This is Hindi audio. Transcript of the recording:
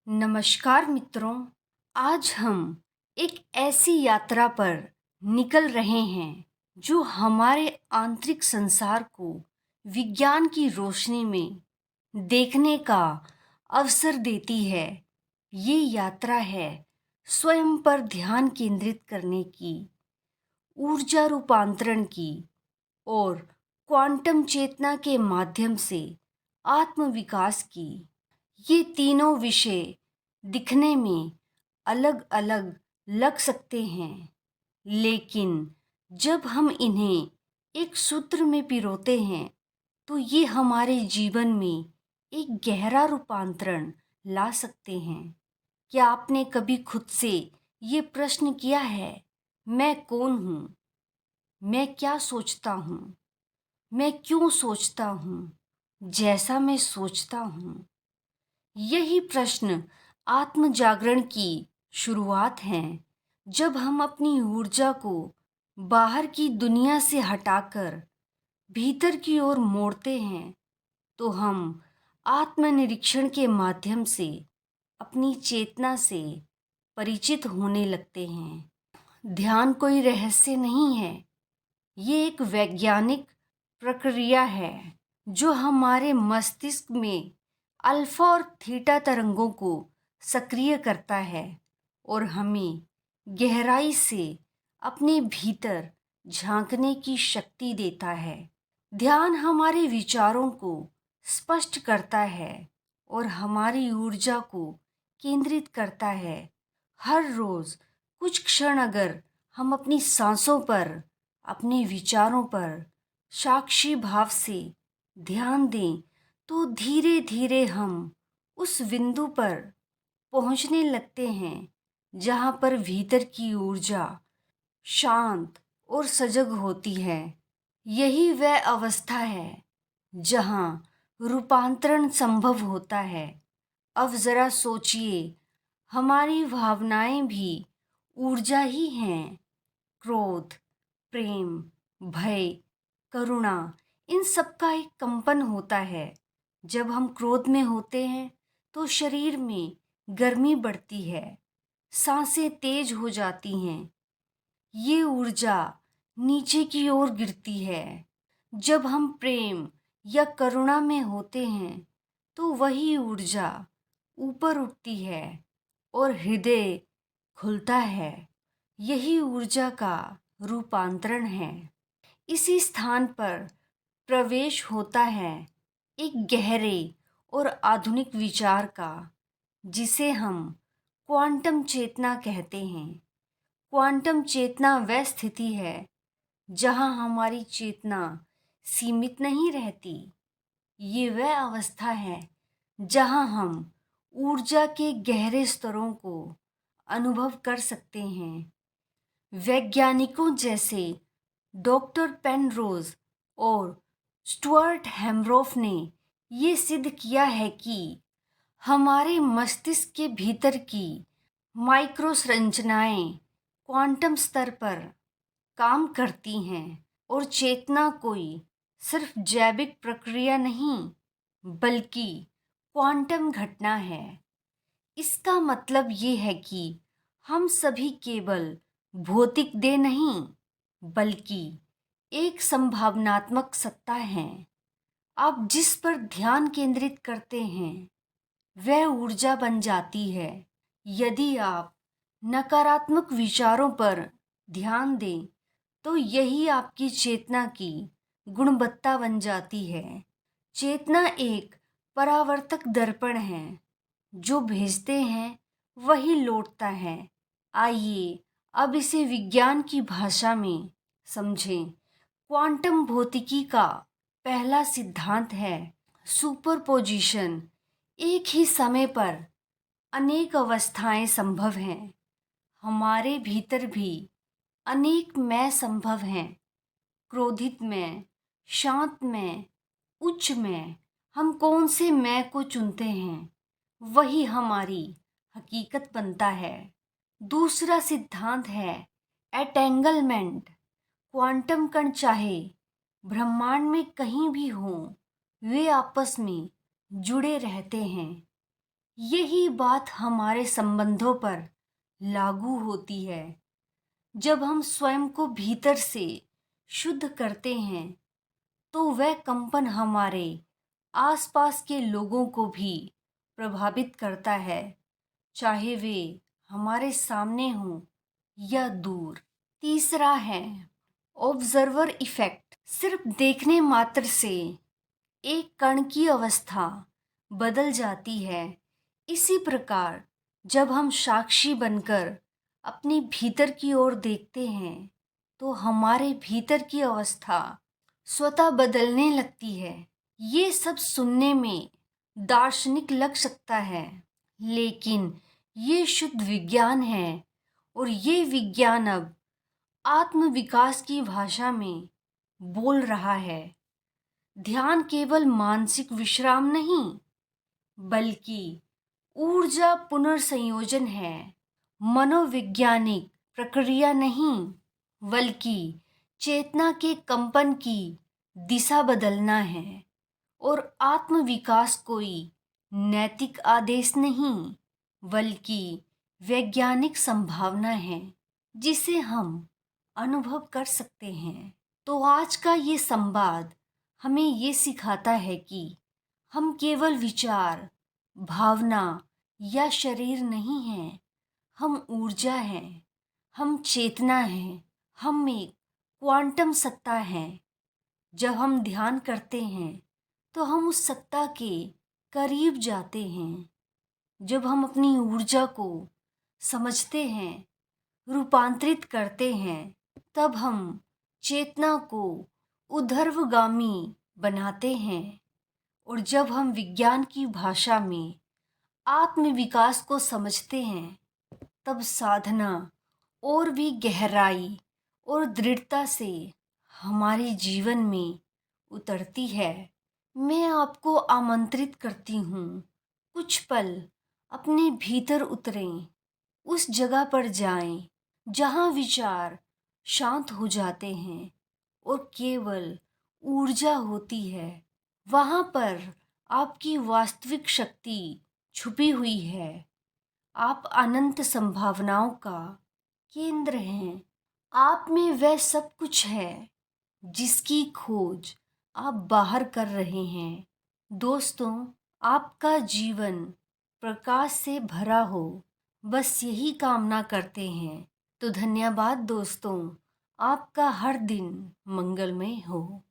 नमस्कार मित्रों। आज हम एक ऐसी यात्रा पर निकल रहे हैं जो हमारे आंतरिक संसार को विज्ञान की रोशनी में देखने का अवसर देती है। ये यात्रा है स्वयं पर ध्यान केंद्रित करने की, ऊर्जा रूपांतरण की और क्वांटम चेतना के माध्यम से आत्मविकास की। ये तीनों विषय दिखने में अलग-अलग लग सकते हैं, लेकिन जब हम इन्हें एक सूत्र में पिरोते हैं, तो ये हमारे जीवन में एक गहरा रूपांतरण ला सकते हैं। क्या आपने कभी खुद से ये प्रश्न किया है, मैं कौन हूँ? मैं क्या सोचता हूँ? मैं क्यों सोचता हूँ जैसा मैं सोचता हूँ? यही प्रश्न आत्म जागरण की शुरुआत है। जब हम अपनी ऊर्जा को बाहर की दुनिया से हटाकर भीतर की ओर मोड़ते हैं, तो हम आत्मनिरीक्षण के माध्यम से अपनी चेतना से परिचित होने लगते हैं। ध्यान कोई रहस्य नहीं है, ये एक वैज्ञानिक प्रक्रिया है जो हमारे मस्तिष्क में अल्फा और थीटा तरंगों को सक्रिय करता है और हमें गहराई से अपने भीतर झांकने की शक्ति देता है। ध्यान हमारे विचारों को स्पष्ट करता है और हमारी ऊर्जा को केंद्रित करता है। हर रोज कुछ क्षण अगर हम अपनी सांसों पर, अपने विचारों पर साक्षी भाव से ध्यान दें, तो धीरे धीरे हम उस बिंदु पर पहुंचने लगते हैं जहां पर भीतर की ऊर्जा शांत और सजग होती है। यही वह अवस्था है जहां रूपांतरण संभव होता है। अब जरा सोचिए, हमारी भावनाएं भी ऊर्जा ही हैं। क्रोध, प्रेम, भय, करुणा, इन सब का एक कंपन होता है। जब हम क्रोध में होते हैं तो शरीर में गर्मी बढ़ती है, सांसें तेज हो जाती हैं, ये ऊर्जा नीचे की ओर गिरती है। जब हम प्रेम या करुणा में होते हैं तो वही ऊर्जा ऊपर उठती है और हृदय खुलता है। यही ऊर्जा का रूपांतरण है। इसी स्थान पर प्रवेश होता है एक गहरे और आधुनिक विचार का, जिसे हम क्वांटम चेतना कहते हैं। क्वांटम चेतना वह स्थिति है जहां हमारी चेतना सीमित नहीं रहती। ये वह अवस्था है जहां हम ऊर्जा के गहरे स्तरों को अनुभव कर सकते हैं। वैज्ञानिकों जैसे डॉक्टर पेनरोज और स्टुअर्ट हेमरॉफ ने ये सिद्ध किया है कि हमारे मस्तिष्क के भीतर की माइक्रो संरचनाएं क्वांटम स्तर पर काम करती हैं और चेतना कोई सिर्फ जैविक प्रक्रिया नहीं, बल्कि क्वांटम घटना है। इसका मतलब ये है कि हम सभी केवल भौतिक देह नहीं, बल्कि एक संभावनात्मक सत्ता है। आप जिस पर ध्यान केंद्रित करते हैं वह ऊर्जा बन जाती है। यदि आप नकारात्मक विचारों पर ध्यान दें तो यही आपकी चेतना की गुणवत्ता बन जाती है। चेतना एक परावर्तक दर्पण है, जो भेजते हैं वही लौटता है। आइए अब इसे विज्ञान की भाषा में समझें। क्वांटम भौतिकी का पहला सिद्धांत है सुपरपोजिशन। एक ही समय पर अनेक अवस्थाएं संभव हैं। हमारे भीतर भी अनेक मैं संभव हैं। क्रोधित मैं, शांत मैं, उच्च मैं। हम कौन से मैं को चुनते हैं, वही हमारी हकीकत बनता है। दूसरा सिद्धांत है एटेंगलमेंट। क्वांटम कण चाहे ब्रह्मांड में कहीं भी हों, वे आपस में जुड़े रहते हैं। यही बात हमारे संबंधों पर लागू होती है। जब हम स्वयं को भीतर से शुद्ध करते हैं तो वह कंपन हमारे आसपास के लोगों को भी प्रभावित करता है, चाहे वे हमारे सामने हों या दूर। तीसरा है ऑब्जर्वर इफेक्ट। सिर्फ देखने मात्र से एक कण की अवस्था बदल जाती है। इसी प्रकार जब हम साक्षी बनकर अपने भीतर की ओर देखते हैं तो हमारे भीतर की अवस्था स्वतः बदलने लगती है। ये सब सुनने में दार्शनिक लग सकता है, लेकिन ये शुद्ध विज्ञान है और ये विज्ञान अब आत्मविकास की भाषा में बोल रहा है। ध्यान केवल मानसिक विश्राम नहीं, बल्कि ऊर्जा पुनर्संयोजन है। मनोवैज्ञानिक प्रक्रिया नहीं, बल्कि चेतना के कंपन की दिशा बदलना है। और आत्मविकास कोई नैतिक आदेश नहीं, बल्कि वैज्ञानिक संभावना है जिसे हम अनुभव कर सकते हैं। तो आज का ये संवाद हमें ये सिखाता है कि हम केवल विचार, भावना या शरीर नहीं हैं। हम ऊर्जा हैं, हम चेतना हैं, हम एक क्वांटम सत्ता हैं। जब हम ध्यान करते हैं तो हम उस सत्ता के करीब जाते हैं। जब हम अपनी ऊर्जा को समझते हैं, रूपांतरित करते हैं, तब हम चेतना को ऊर्ध्वगामी बनाते हैं। और जब हम विज्ञान की भाषा में आत्मविकास को समझते हैं, तब साधना और भी गहराई और दृढ़ता से हमारे जीवन में उतरती है। मैं आपको आमंत्रित करती हूँ, कुछ पल अपने भीतर उतरें, उस जगह पर जाएं जहाँ विचार शांत हो जाते हैं और केवल ऊर्जा होती है। वहाँ पर आपकी वास्तविक शक्ति छुपी हुई है। आप अनंत संभावनाओं का केंद्र हैं। आप में वह सब कुछ है जिसकी खोज आप बाहर कर रहे हैं। दोस्तों, आपका जीवन प्रकाश से भरा हो, बस यही कामना करते हैं। तो धन्यवाद दोस्तों, आपका हर दिन मंगलमय हो।